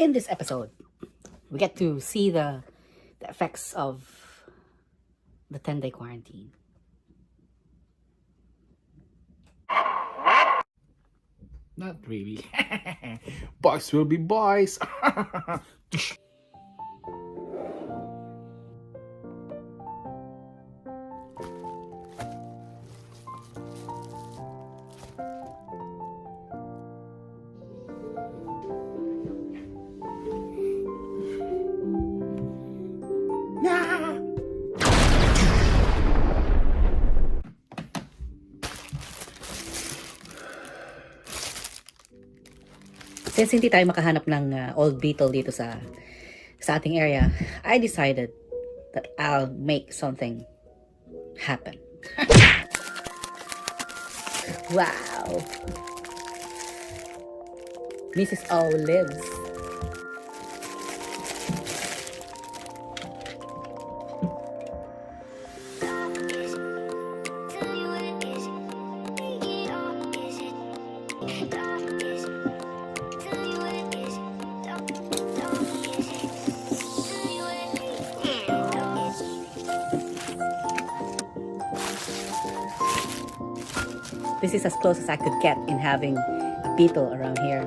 In this episode, we get to see the effects of the 10-day quarantine. Not really. Boys will be boys. Since hindi tayo makahanap ng old beetle dito sa ating area, I decided that I'll make something happen. Wow! Mrs. O lives. This is as close as I could get in having a beetle around here.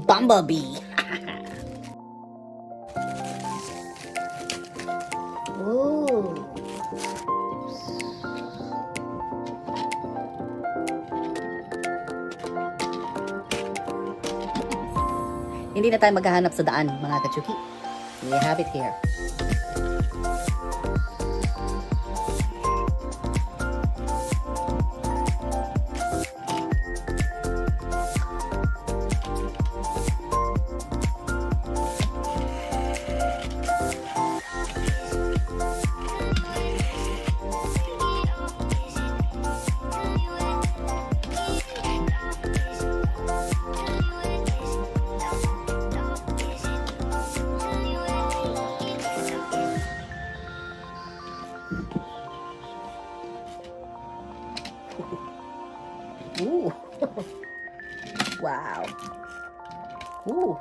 Bumblebee. Ooh. Hindi na tayo maghahanap sa daan, mga kachuki. We have it here. Ooh. Wow. Ooh.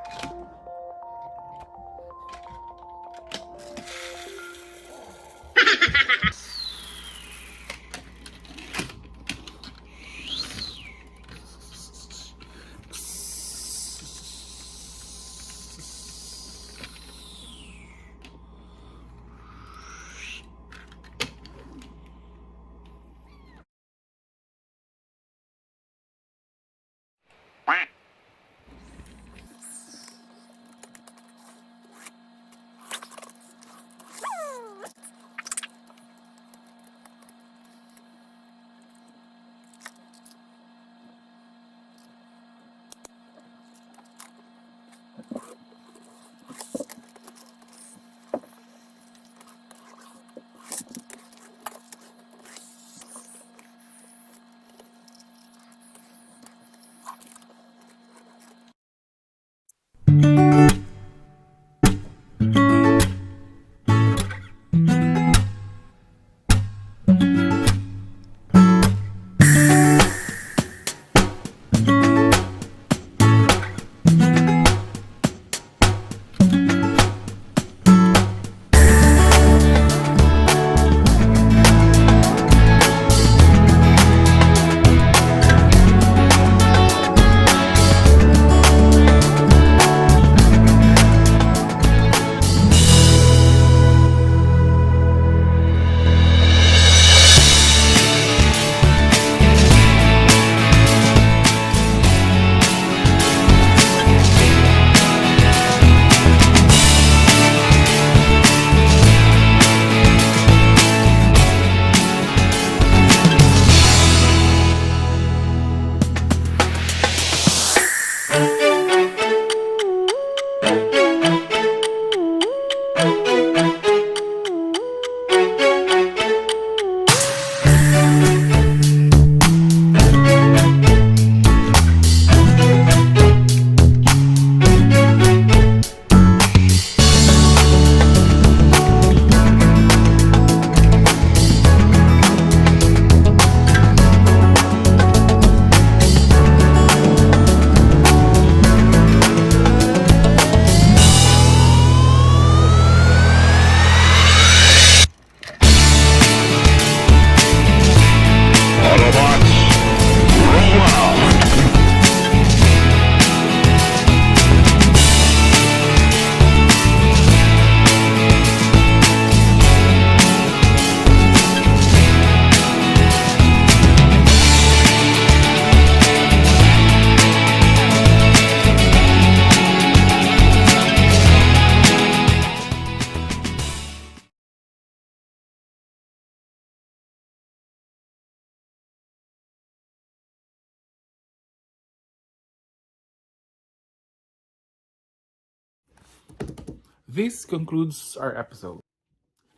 this concludes our episode.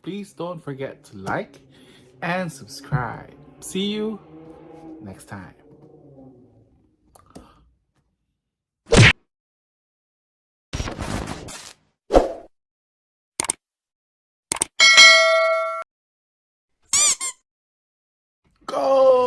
Please don't forget to like and subscribe. See you next time. Go!